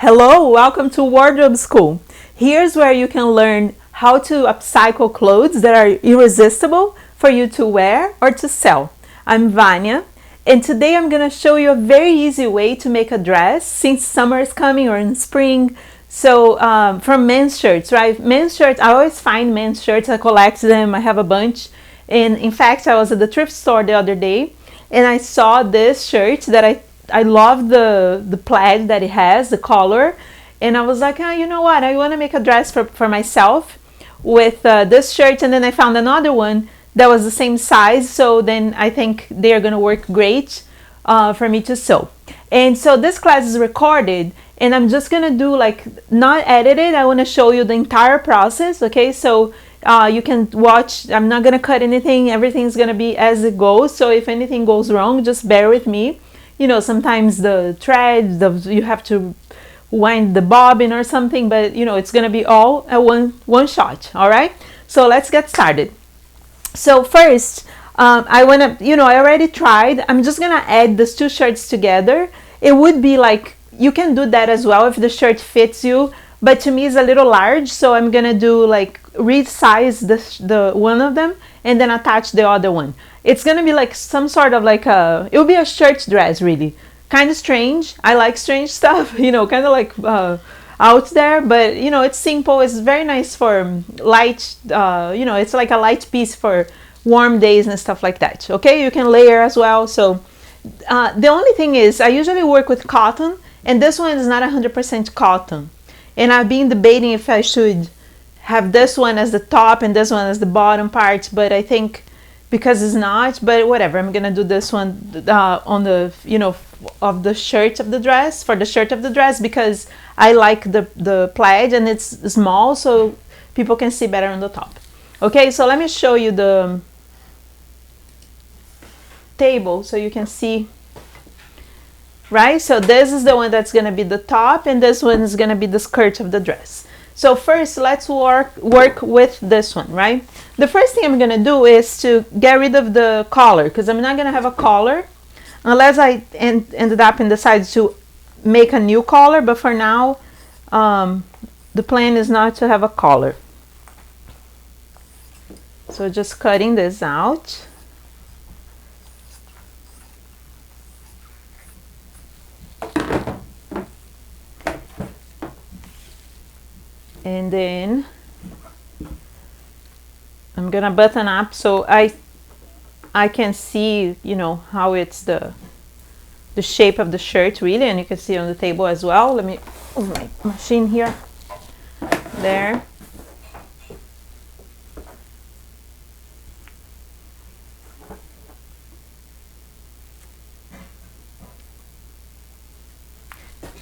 Hello, welcome to Wardrobe School. Here's where you can learn how to upcycle clothes that are irresistible for you to wear or to sell. I'm Vanya, and today I'm going to show you a very easy way to make a dress since summer is coming or in spring. So from men's shirts, right? Men's shirts, I always find men's shirts, I collect them, I have a bunch. And in fact, I was at the thrift store the other day and I saw this shirt that I love the plaid that it has, the color, and I was like, oh, you know what? I want to make a dress for myself with this shirt, and then I found another one that was the same size, so then I think they're gonna work great for me to sew. And so this class is recorded, and I'm just gonna do like not edited. I want to show you the entire process, okay? So you can watch. I'm not gonna cut anything. Everything's gonna be as it goes. So if anything goes wrong, just bear with me. You know, sometimes the thread, you have to wind the bobbin or something, but you know, it's gonna be all at one shot. All right, so let's get started. So first, I wanna, I already tried. I'm just gonna add these two shirts together. It would be like, you can do that as well if the shirt fits you, but to me it's a little large, so I'm gonna do like resize the one of them and then attach the other one. It's gonna be like some sort of like it will be a shirt dress, really. Kind of strange. I like strange stuff, kind of like out there, but it's simple. It's very nice for light, it's like a light piece for warm days and stuff like that. Okay, you can layer as well. So the only thing is, I usually work with cotton, and this one is not 100% cotton. And I've been debating if I should have this one as the top and this one as the bottom part, but I think because it's not, but whatever, I'm gonna do this one on the of the shirt of the dress, for the shirt of the dress, because I like the plaid and it's small so people can see better on the top. Okay, so let me show you the table so you can see, right? So this is the one that's gonna be the top, and this one is gonna be the skirt of the dress. So first, let's work with this one, right? The first thing I'm gonna do is to get rid of the collar, because I'm not gonna have a collar unless I ended up in the sides to make a new collar. But for now, the plan is not to have a collar. So just cutting this out. And then I'm gonna button up so I can see, how it's the shape of the shirt really, and you can see on the table as well. Let me move my machine here. There.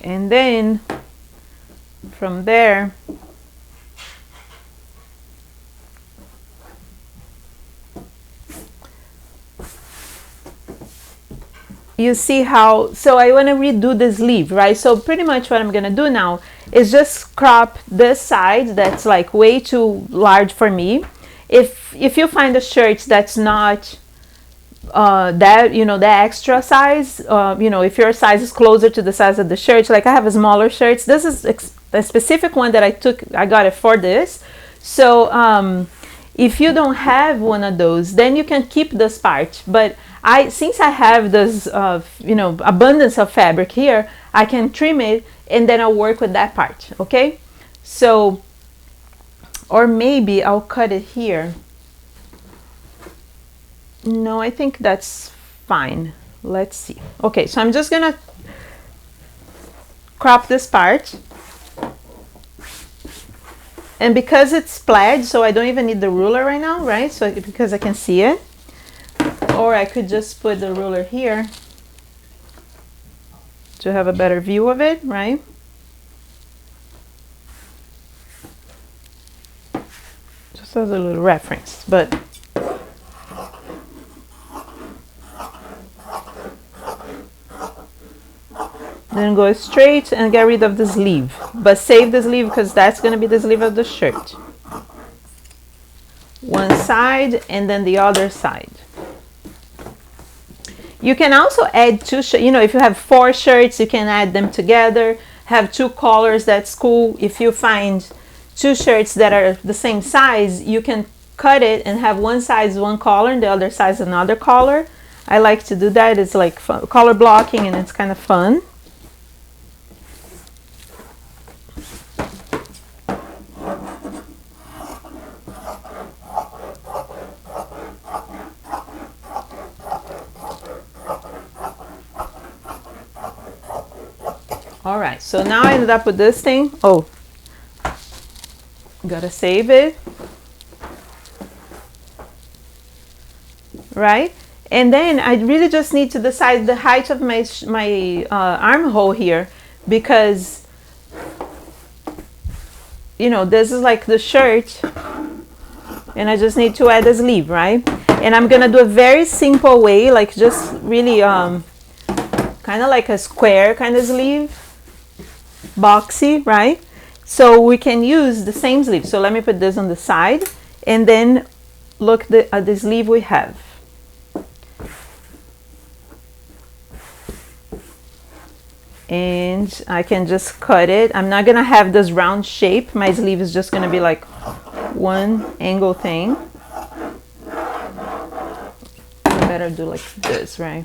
And then from there, you see how, so I want to redo the sleeve, right? So pretty much what I'm gonna do now is just crop this side that's like way too large for me. If you find a shirt that's not the extra size, if your size is closer to the size of the shirt, like I have a smaller shirts, this is a specific one that I got it for this. So if you don't have one of those, then you can keep this part, but since I have this abundance of fabric here, I can trim it and then I'll work with that part. Okay, so, or maybe I'll cut it here. No, I think that's fine. Let's see. Okay, so I'm just gonna crop this part, and because it's plaid, so I don't even need the ruler right now, right? So because I can see it. Or I could just put the ruler here to have a better view of it, right? Just as a little reference, but then go straight and get rid of the sleeve, but save the sleeve because that's going to be the sleeve of the shirt. One side and then the other side. You can also add two, if you have 4 shirts, you can add them together. have two colors, that's cool. If you find two shirts that are the same size, you can cut it and have one size one color and the other size another color. I like to do that. It's like fun, color blocking, and it's kind of fun. All right, so now I ended up with this thing. Oh, gotta save it. Right? And then I really just need to decide the height of my armhole here, because, you know, this is like the shirt, and I just need to add a sleeve, right? And I'm gonna do a very simple way, like just really kind of like a square kind of sleeve, boxy, right? So we can use the same sleeve. So let me put this on the side, and then look at the sleeve we have. And I can just cut it. I'm not gonna have this round shape. My sleeve is just gonna be like one angle thing. I better do like this, right?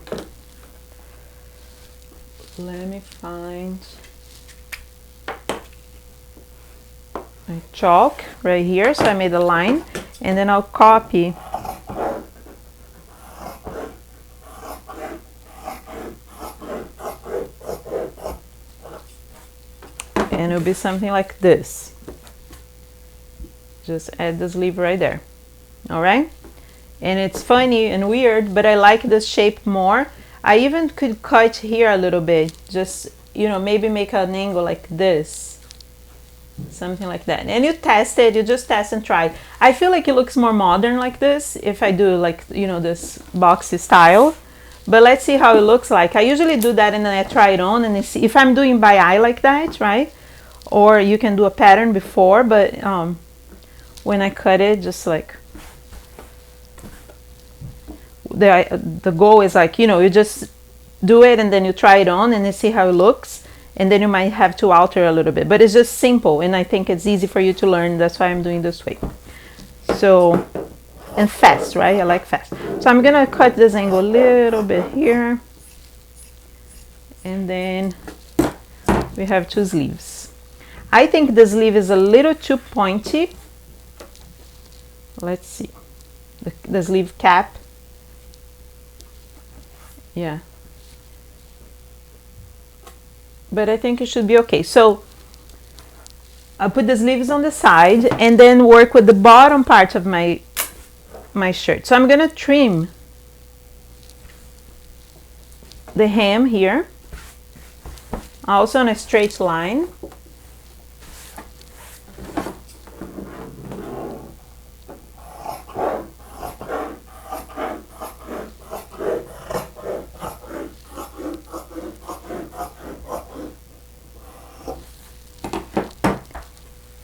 Let me find my chalk right here. So I made a line, and then I'll copy and it'll be something like this. Just add the sleeve right there. All right, and it's funny and weird, but I like this shape more. I even could cut here a little bit, just, you know, maybe make an angle like this, something like that. And you test it, you just test and try. I feel like it looks more modern like this if I do like, you know, this boxy style. But let's see how it looks like. I usually do that and then I try it on and see if I'm doing by eye like that, right? Or you can do a pattern before, but when I cut it, just like the goal is like, you know, you just do it and then you try it on and you see how it looks, and then you might have to alter a little bit, but it's just simple and I think it's easy for you to learn. That's why I'm doing this way. So, and fast, right? I like fast. So I'm gonna cut this angle a little bit here, and then we have two sleeves. I think the sleeve is a little too pointy. Let's see, the sleeve cap. Yeah, but I think it should be okay. So I'll put the sleeves on the side and then work with the bottom part of my shirt. So I'm gonna trim the hem here, also on a straight line.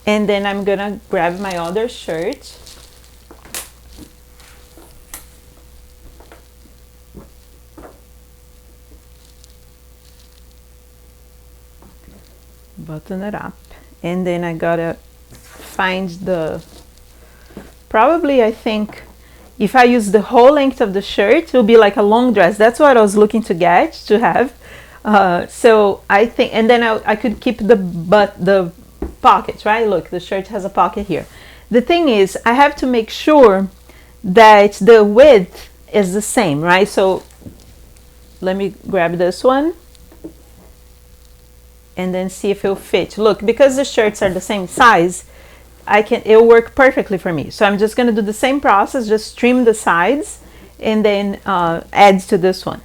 And then I'm gonna grab my other shirt. Button it up. And then I gotta find the, probably I think if I use the whole length of the shirt, it'll be like a long dress. That's what I was looking to get, to have. So I think, and then I could keep the pockets, right? Look, the shirt has a pocket here. The thing is, I have to make sure that the width is the same, right? So let me grab this one and then see if it'll fit. Look, because the shirts are the same size, it'll work perfectly for me. So I'm just gonna do the same process, just trim the sides and then add to this one.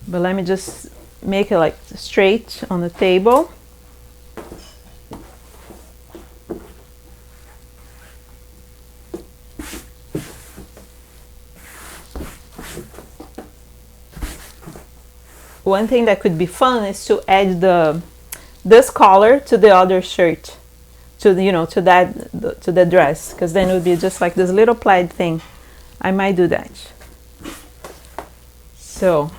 But let me just make it like straight on the table. One thing that could be fun is to add this collar to the other shirt, to the dress, because then it would be just like this little plaid thing. I might do that. So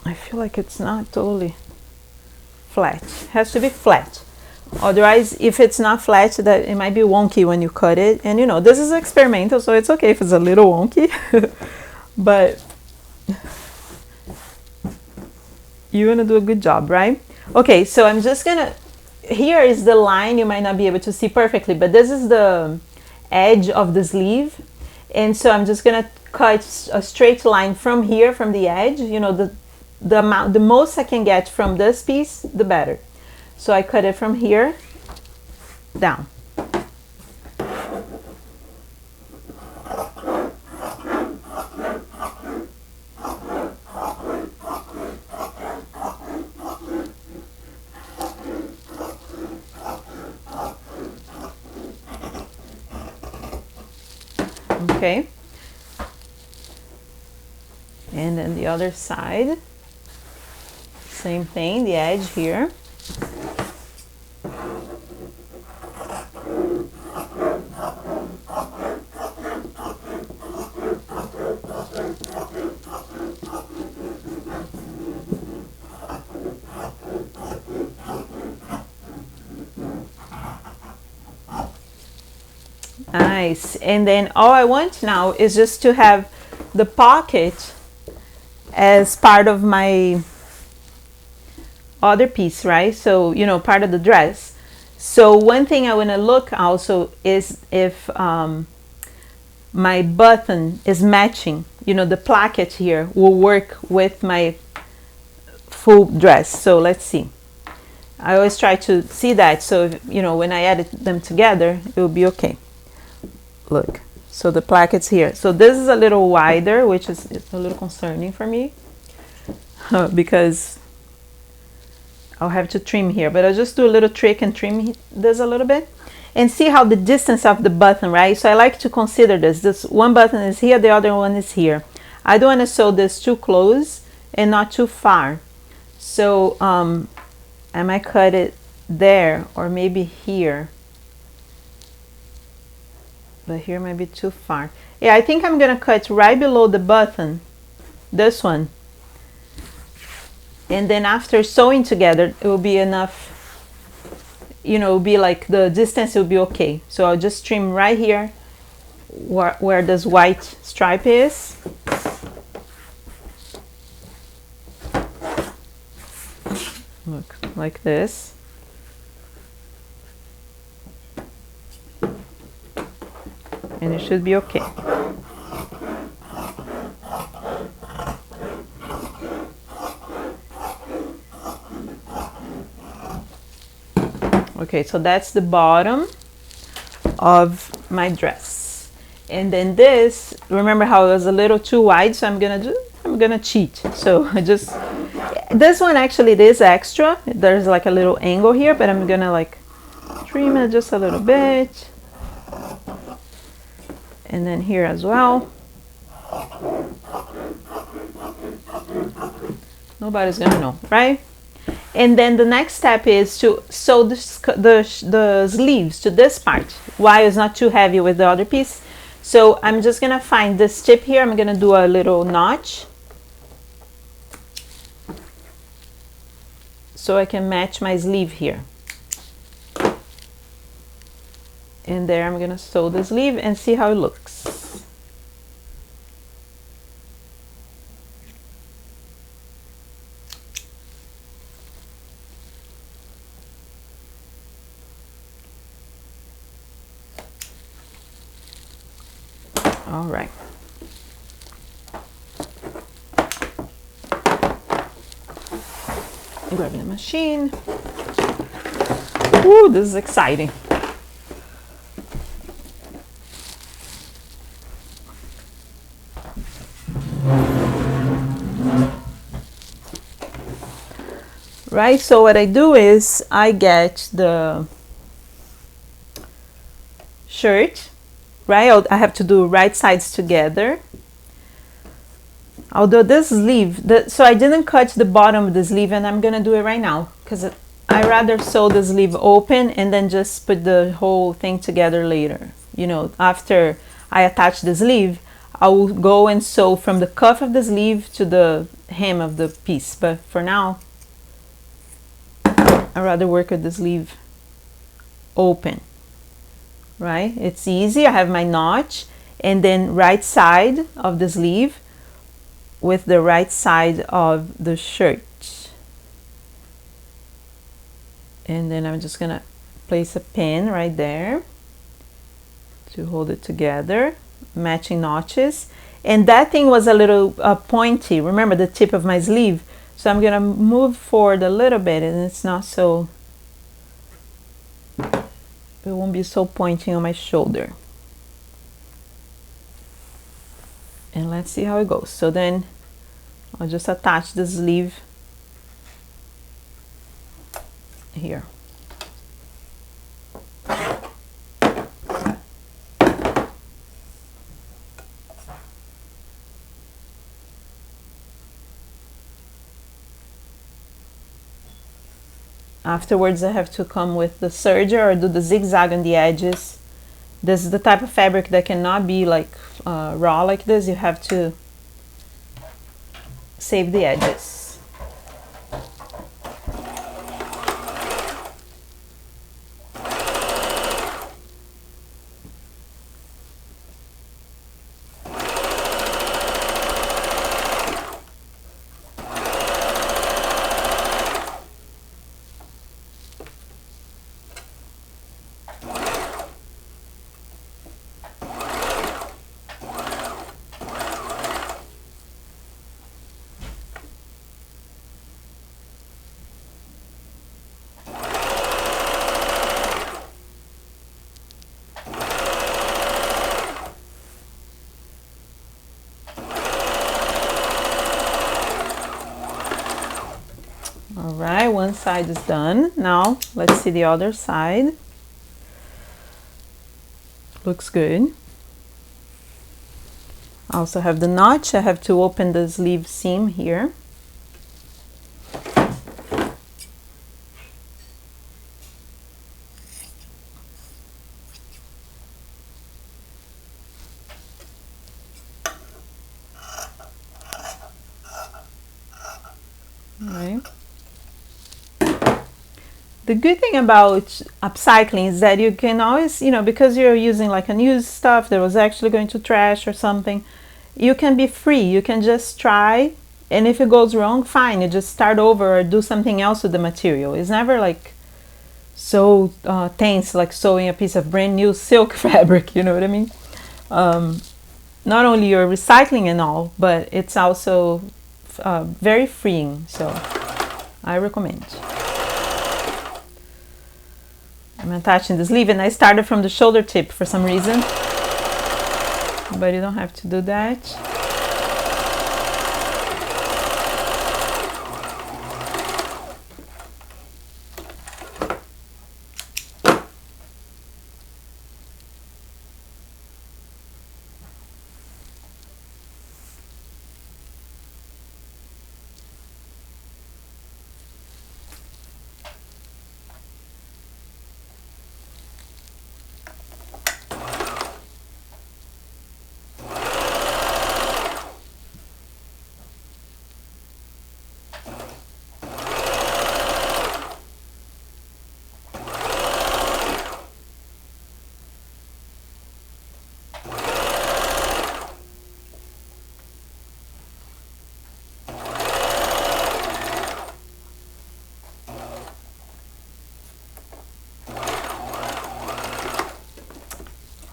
I feel like it's not totally flat. It has to be flat. Otherwise, if it's not flat, that it might be wonky when you cut it. And you know, this is experimental, so it's okay if it's a little wonky. But you're gonna do a good job, right? Okay, so I'm just gonna, here is the line. You might not be able to see perfectly, but this is the edge of the sleeve. And so I'm just gonna cut a straight line from here, from the edge. You know, the amount, the most I can get from this piece, the better. So I cut it from here down. Okay. And then the other side, same thing, the edge here. Nice. And then all I want now is just to have the pocket as part of my other piece, right? So, you know, part of the dress. So one thing I want to look also is if my button is matching, you know, the placket here will work with my full dress. So let's see. I always try to see that. So, you know, when I edit them together, it will be okay. Look, so the placket's here. So this is a little wider, which is a little concerning for me because I'll have to trim here, but I'll just do a little trick and trim this a little bit and see how the distance of the button, right? So I like to consider this one button is here, the other one is here. I don't want to sew this too close and not too far. So I might cut it there or maybe here. But here might be too far. Yeah, I think I'm gonna cut right below the button, this one. And then after sewing together, it will be enough, you know, it will be like the distance will be okay. So I'll just trim right here where this white stripe is. Look, like this. And it should be okay. Okay, so that's the bottom of my dress. And then this, remember how it was a little too wide, so I'm gonna cheat. So I just, this one actually it is extra. There's like a little angle here, but I'm gonna like trim it just a little bit. And then here as well. Nobody's gonna know, right? And then the next step is to sew the sleeves to this part while it's not too heavy with the other piece. So I'm just gonna find this tip here. I'm gonna do a little notch so I can match my sleeve here. And there I'm gonna sew the sleeve and see how it looks. All right. Grabbing the machine. Ooh, this is exciting. Right, so what I do is I get the shirt, right? I have to do right sides together. Although this sleeve, so I didn't cut the bottom of the sleeve, and I'm gonna do it right now because I rather sew the sleeve open and then just put the whole thing together later. You know, after I attach the sleeve, I will go and sew from the cuff of the sleeve to the hem of the piece, but for now I'd rather work with the sleeve open, right? It's easy. I have my notch, and then right side of the sleeve with the right side of the shirt, and then I'm just gonna place a pin right there to hold it together, matching notches. And that thing was a little pointy, remember the tip of my sleeve, so I'm gonna move forward a little bit, and it's not so, it won't be so pointy on my shoulder. And let's see how it goes. So then I'll just attach the sleeve here. Afterwards, I have to come with the serger or do the zigzag on the edges. This is the type of fabric that cannot be like raw like this. You have to save the edges. Alright, one side is done. Now let's see the other side. Looks good. I also have the notch. I have to open the sleeve seam here. Right. The good thing about upcycling is that you can always, you know, because you're using like unused stuff that was actually going to trash or something, you can be free. You can just try, and if it goes wrong, fine, you just start over or do something else with the material. It's never like so tense like sewing a piece of brand new silk fabric, you know what I mean? Not only you're recycling and all, but it's also very freeing, so I recommend. I'm attaching the sleeve, and I started from the shoulder tip for some reason, but you don't have to do that.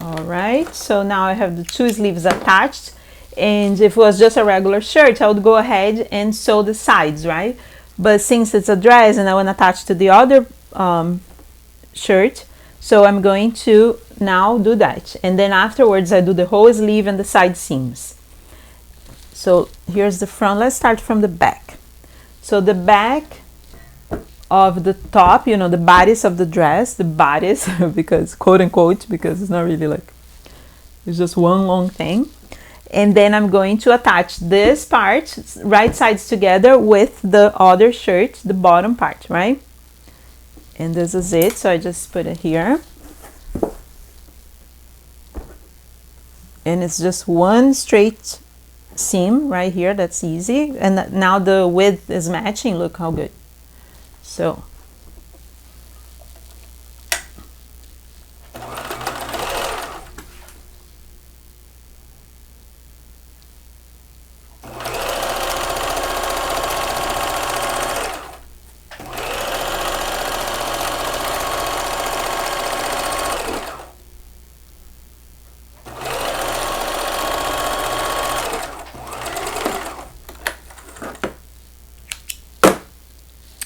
Alright, so now I have the two sleeves attached, and if it was just a regular shirt, I would go ahead and sew the sides, right? But since it's a dress and I want to attach to the other shirt, so I'm going to now do that, and then afterwards I do the whole sleeve and the side seams. So here's the front. Let's start from the back. So the back of the top, you know, the bodice of the dress, the bodice, because quote unquote, because it's not really like, it's just one long thing. And then I'm going to attach this part, right sides together, with the other shirt, the bottom part, right? And this is it, so I just put it here. and it's just one straight seam right here. That's easy, and now the width is matching. Look how good. So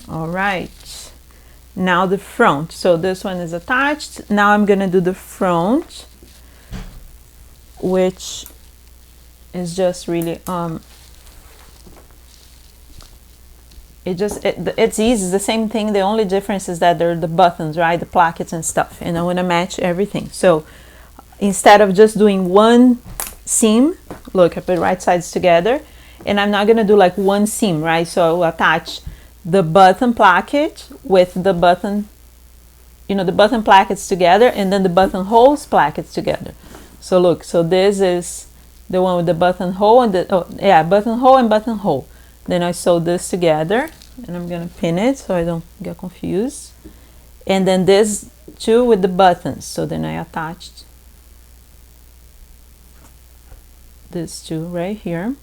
all right, now the front. So this one is attached. Now I'm gonna do the front, which is just really it's easy. It's the same thing. The only difference is that they're the buttons, right? The plackets and stuff, and I want to match everything. So instead of just doing one seam, look, I put right sides together, and I'm not gonna do like one seam, right? So I will attach the button placket with the button, the button plackets together, and then the buttonholes plackets together. So look, so this is the one with the buttonhole and buttonhole and buttonhole. Then I sew this together, and I'm gonna pin it so I don't get confused. And then this two with the buttons. So then I attached this two right here.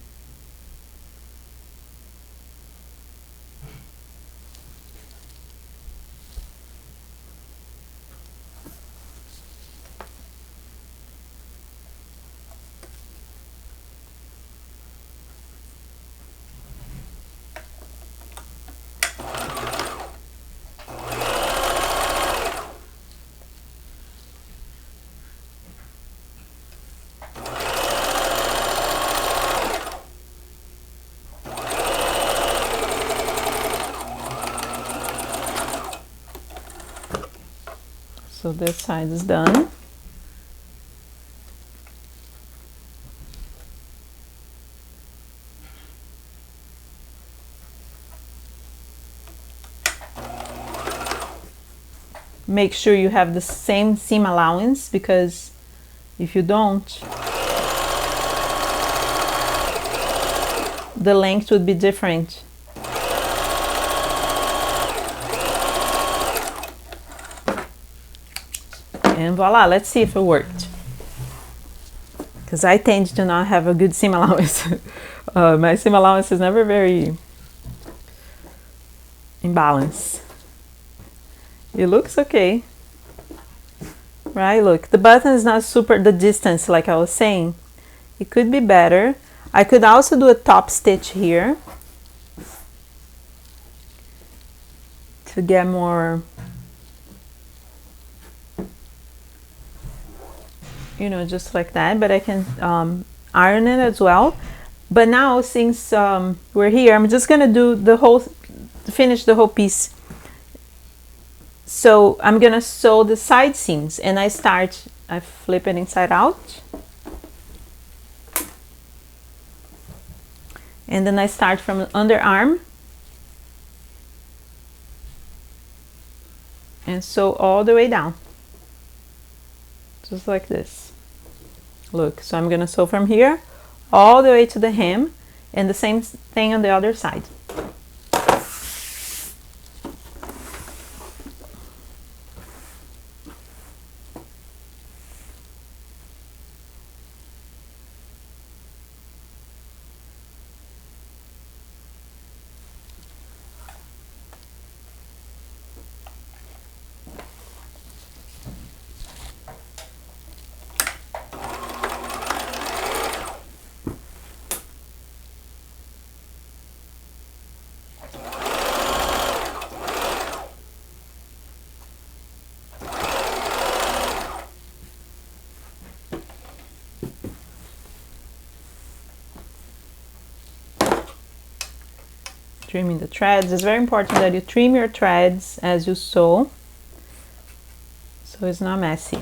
So this side is done. Make sure you have the same seam allowance, because if you don't, the length would be different. And voila, let's see if it worked. Because I tend to not have a good seam allowance. My seam allowance is never very in balance. It looks okay, right? Look, the button is not super, the distance, like I was saying, it could be better. I could also do a top stitch here to get more, just like that, but I can iron it as well. But now, since we're here, I'm just gonna do finish the whole piece. So I'm gonna sew the side seams, and I flip it inside out, and then I start from the underarm and sew all the way down, just like this. Look, so I'm gonna sew from here all the way to the hem, and the same thing on the other side. Trimming the threads. It's very important that you trim your threads as you sew, so it's not messy.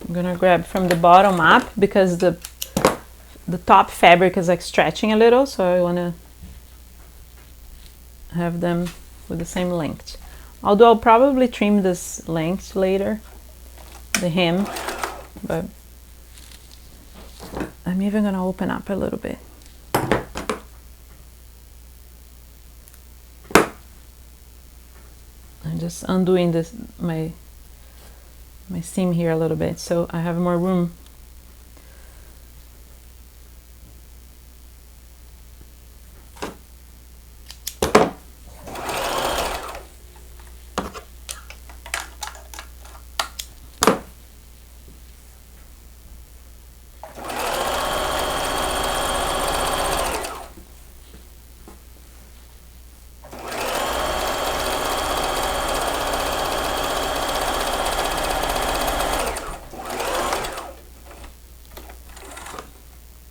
I'm gonna grab from the bottom up because the top fabric is like stretching a little, so I wanna have them with the same length. Although I'll probably trim this length later, the hem, but I'm even gonna open up a little bit. I'm just undoing this my seam here a little bit so I have more room.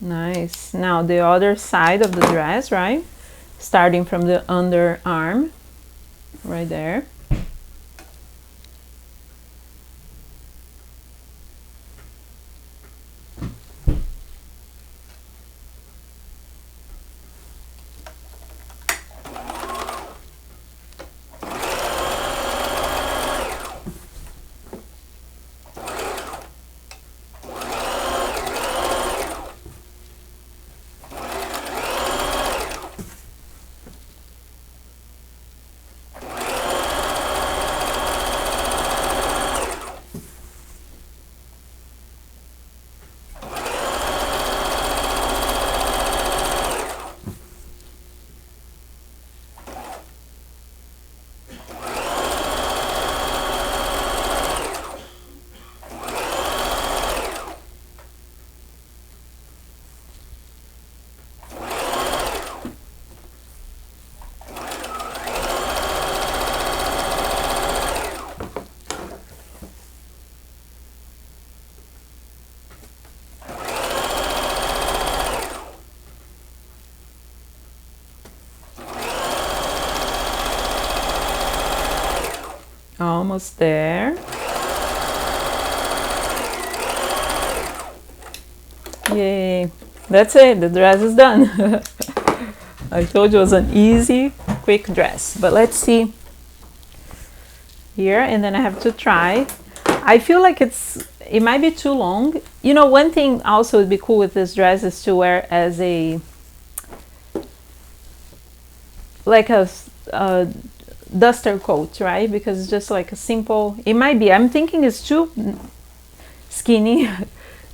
Nice. Now the other side of the dress, right? Starting from the underarm, right there. Almost there. Yay. That's it. The dress is done. I told you it was an easy, quick dress. But let's see here, and then I have to try. I feel like it might be too long. You know, one thing also would be cool with this dress is to wear as a duster coat, right? Because it's just like a simple, it might be, I'm thinking it's too skinny.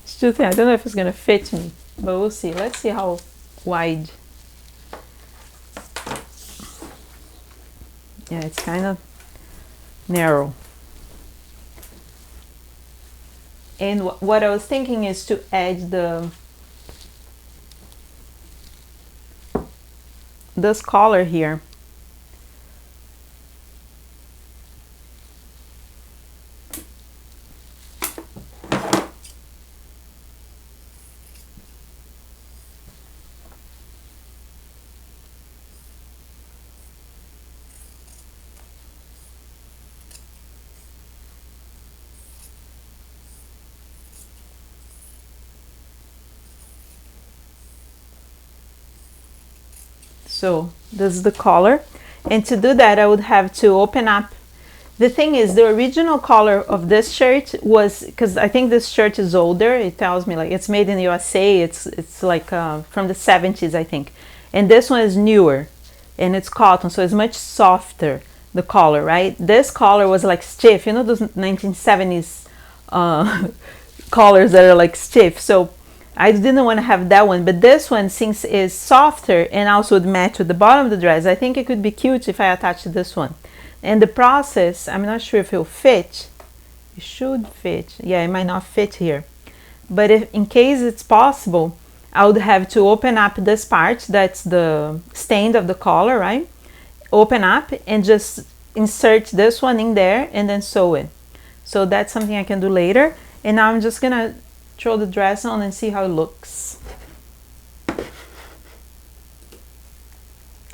It's too thin. I don't know if it's gonna fit me, but we'll see. Let's see how wide. Yeah, it's kind of narrow. And what I was thinking is to add this collar here. So this is the collar, and to do that I would have to open up. The thing is, the original color of this shirt was, because I think this shirt is older, it tells me like it's made in the USA, it's like from the 70s I think, and this one is newer and it's cotton, so it's much softer, the collar, right? This collar was like stiff, you know, those 1970s collars that are like stiff, so I didn't want to have that one, but this one, since it's softer and also would match with the bottom of the dress, I think it could be cute if I attach this one. And the process, I'm not sure if it'll fit. It should fit. Yeah, it might not fit here. But if in case it's possible, I would have to open up this part, that's the stand of the collar, right? Open up and just insert this one in there and then sew it. So that's something I can do later. And now I'm just gonna throw the dress on and see how it looks.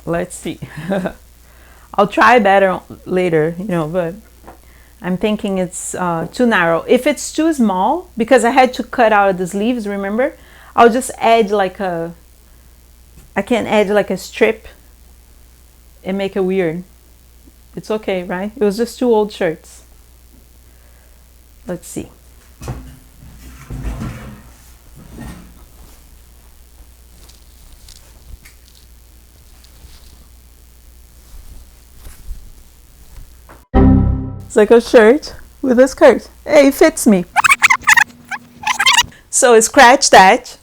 Let's see. I'll try better later, you know, but I'm thinking it's too narrow. If it's too small, because I had to cut out the sleeves, remember? I'll just add like I can add like a strip and make it weird. It's okay, right? It was just 2 old shirts. Let's see. It's like a shirt with a skirt. Hey, it fits me. So scratch that.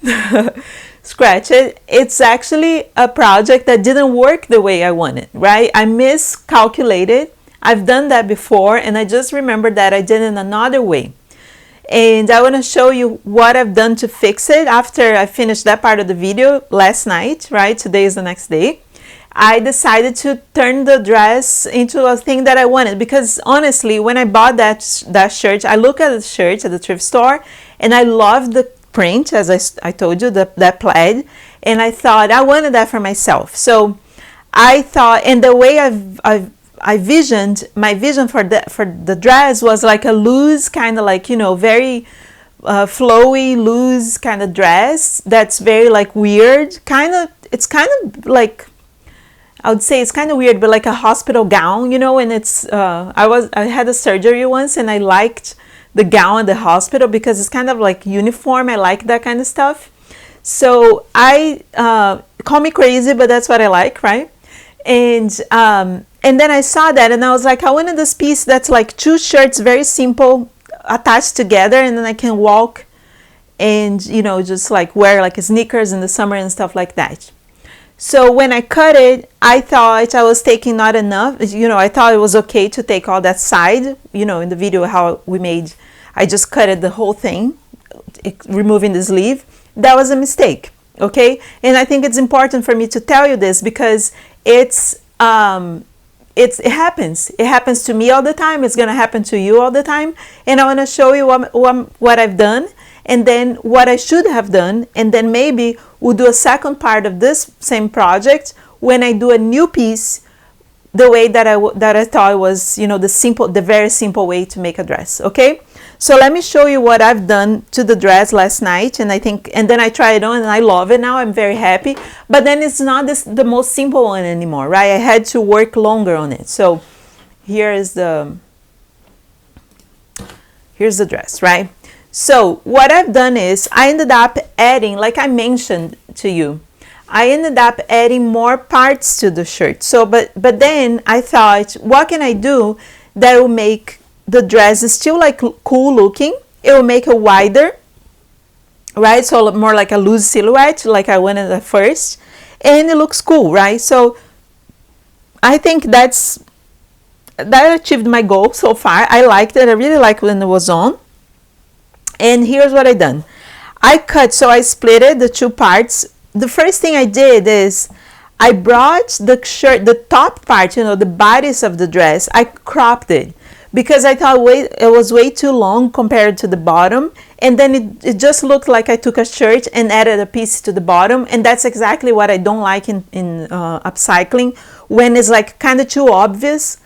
Scratch it. It's actually a project that didn't work the way I wanted, right? I miscalculated. I've done that before, and I just remembered that I did it another way. And I want to show you what I've done to fix it after I finished that part of the video last night, right? Today is the next day. I decided to turn the dress into a thing that I wanted, because honestly, when I bought that shirt, I look at the shirt at the thrift store and I loved the print, as I told you, that plaid, and I thought I wanted that for myself. So I thought, and the way I visioned, my vision for the dress was like a loose, kind of like, you know, very flowy, loose kind of dress that's very like weird, kind of, it's kind of like, I would say it's kind of weird, but like a hospital gown, you know, and it's, I had a surgery once and I liked the gown at the hospital because it's kind of like uniform. I like that kind of stuff. So call me crazy, but that's what I like, right? And then I saw that and I was like, I wanted this piece that's like 2 shirts, very simple, attached together, and then I can walk and, you know, just like wear like sneakers in the summer and stuff like that. So when I cut it, I thought I was taking not enough. You know, I thought it was okay to take all that side. You know, in the video how we made, I just cut it the whole thing, removing the sleeve. That was a mistake, okay? And I think it's important for me to tell you this because it happens. It happens to me all the time. It's gonna happen to you all the time. And I wanna show you what I've done, and then what I should have done, and then maybe we'll do a second part of this same project when I do a new piece, the way that I thought was, you know, the very simple way to make a dress, okay? So let me show you what I've done to the dress last night, and then I tried it on and I love it now. I'm very happy, but then it's not the most simple one anymore, right? I had to work longer on it. So here's the dress, right? So what I've done is I ended up adding, like I mentioned to you, I ended up adding more parts to the shirt. So, but then I thought, what can I do that will make the dress still like cool looking? It will make it wider, right? So more like a loose silhouette, like I wanted at first, and it looks cool, right? So I think that achieved my goal so far. I liked it. I really liked when it was on. And here's what I done. I split it, the 2 parts. The first thing I did is I brought the shirt, the top part, you know, the bodice of the dress, I cropped it because I thought it was way too long compared to the bottom. And then it just looked like I took a shirt and added a piece to the bottom. And that's exactly what I don't like in upcycling, when it's like kind of too obvious.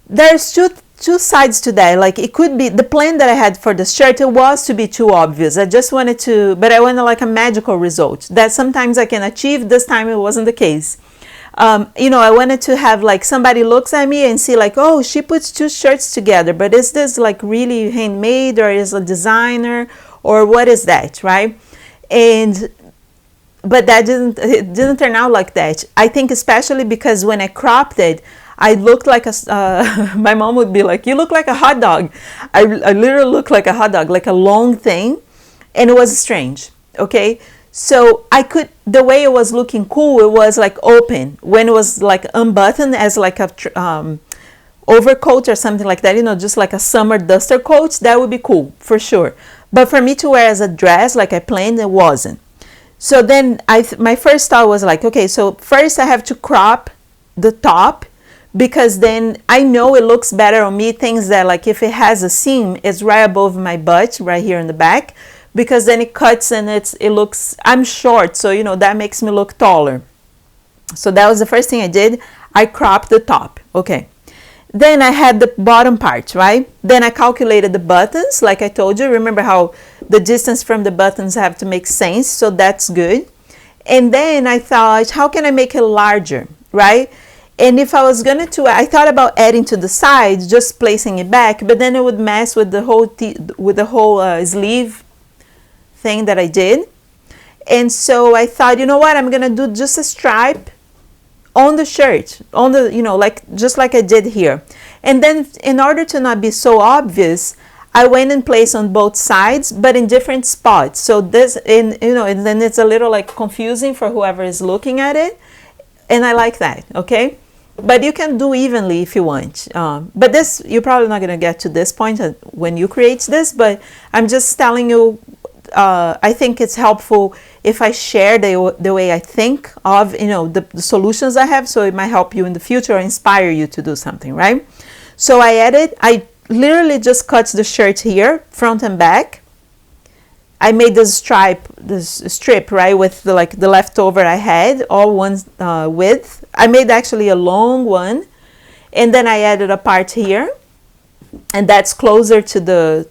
There's two sides to that. Like it could be the plan that I had for the shirt, it was to be too obvious. I just wanted to, but I wanted like a magical result that sometimes I can achieve. This time it wasn't the case. You know, I wanted to have like somebody looks at me and see like, oh, she puts 2 shirts together, but is this like really handmade, or is a designer, or what is that, right? But it didn't turn out like that. I think especially because when I cropped it, I looked like my mom would be like, you look like a hot dog. I literally look like a hot dog, like a long thing. And it was strange, okay? So the way it was looking cool, it was like open. When it was like unbuttoned as like a overcoat or something like that, you know, just like a summer duster coat, that would be cool, for sure. But for me to wear as a dress, like I planned, it wasn't. So then my first thought was like, okay, so first I have to crop the top, because then I know it looks better on me. Things that like if it has a seam, it's right above my butt, right here in the back, because then it cuts and it looks, I'm short, so you know that makes me look taller. So that was the first thing I did. I cropped the top, okay. Then I had the bottom part, right? Then I calculated the buttons, like I told you. Remember how the distance from the buttons have to make sense, so that's good. And then I thought, how can I make it larger, right? And if I was gonna I thought about adding to the sides, just placing it back, but then it would mess with the whole sleeve thing that I did. And so I thought, you know what, I'm gonna do just a stripe on the shirt, on the, like just like I did here. And then in order to not be so obvious, I went and placed on both sides, but in different spots. So this, and then it's a little like confusing for whoever is looking at it. And I like that, okay? But you can do evenly if you want. But this, you're probably not gonna get to this point when you create this, but I'm just telling you, I think it's helpful if I share the way I think of, the solutions I have, so it might help you in the future or inspire you to do something, right? So I literally just cut the shirt here, front and back. I made this strip, right, with the leftover I had, all one width. I made actually a long one, and then I added a part here, and that's closer to the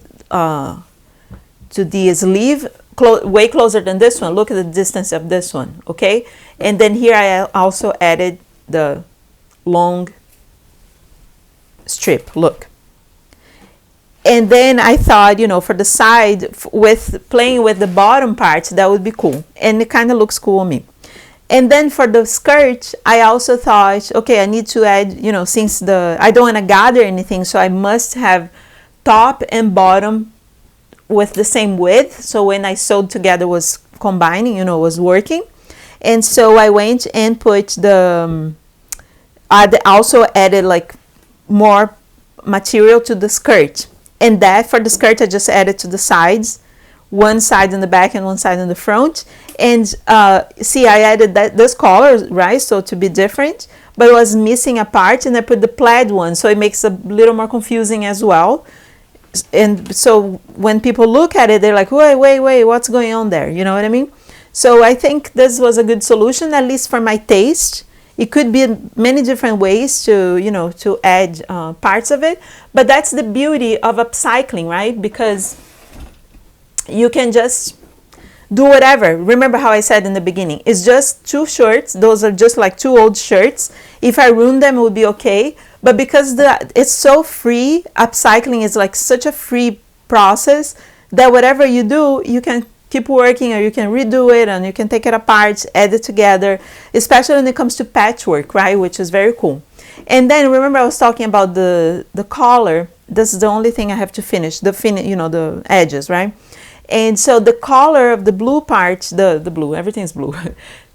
sleeve, way closer than this one. Look at the distance of this one, okay? And then here I also added the long strip, look. And then I thought, for the side, with playing with the bottom part, that would be cool. And it kind of looks cool on me. And then for the skirt, I also thought, okay, I need to add, since I don't want to gather anything, so I must have top and bottom with the same width. So when I sewed together was combining, was working. And so I went and put I also added like more material to the skirt. And that for the skirt, I just added to the sides, one side in the back and one side in the front. And see, I added this color, right? So to be different, but it was missing a part, and I put the plaid one. So it makes a little more confusing as well. And so when people look at it, they're like, wait, what's going on there? You know what I mean? So I think this was a good solution, at least for my taste. It could be many different ways to, to add parts of it. But that's the beauty of upcycling, right? Because you can just do whatever. Remember how I said in the beginning, it's just 2 shirts. Those are just like 2 old shirts. If I ruin them, it would be okay. But because it's so free, upcycling is like such a free process that whatever you do, you can keep working, or you can redo it, and you can take it apart, add it together, especially when it comes to patchwork, right? Which is very cool. And then remember I was talking about the collar. This is the only thing I have to finish, the edges, right? And so the collar of the blue part, the blue, everything's blue.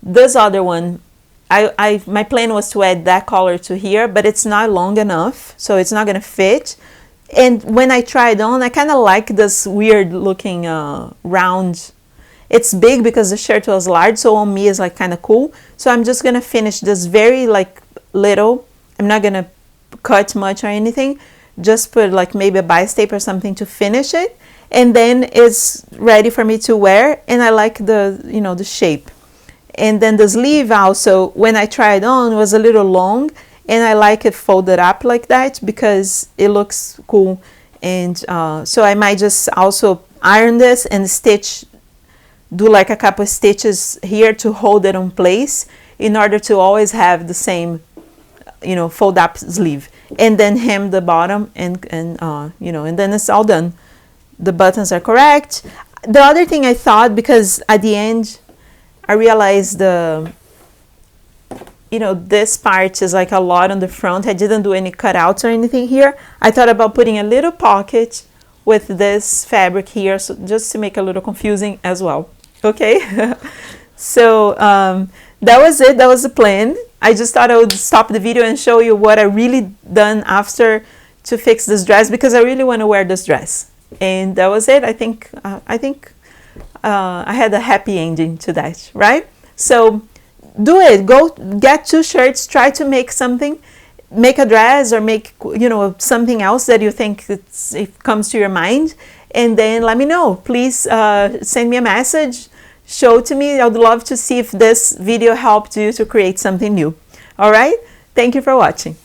This other one, my plan was to add that collar to here, but it's not long enough, so it's not gonna fit. And when I tried on, I kind of like this weird looking round. It's big because the shirt was large, so on me is like kind of cool. So I'm just gonna finish this very like little. I'm not gonna cut much or anything. Just put like maybe a bias tape or something to finish it, and then it's ready for me to wear. And I like the shape. And then the sleeve also, when I tried on, was a little long. And I like it folded up like that because it looks cool. And so I might just also iron this and do like a couple of stitches here to hold it in place in order to always have the same, fold up sleeve. And then hem the bottom and then it's all done. The buttons are correct. The other thing I thought, because at the end I realized this part is like a lot on the front. I didn't do any cutouts or anything here. I thought about putting a little pocket with this fabric here, so just to make it a little confusing as well. Okay, so that was it. That was the plan. I just thought I would stop the video and show you what I really done after to fix this dress, because I really want to wear this dress. And that was it. I think I had a happy ending to that, right? So do it. Go get 2 shirts, try to make something, make a dress, or make something else that you think it comes to your mind, and then let me know. Please send me a message, show to me. I would love to see if this video helped you to create something new. All right, thank you for watching.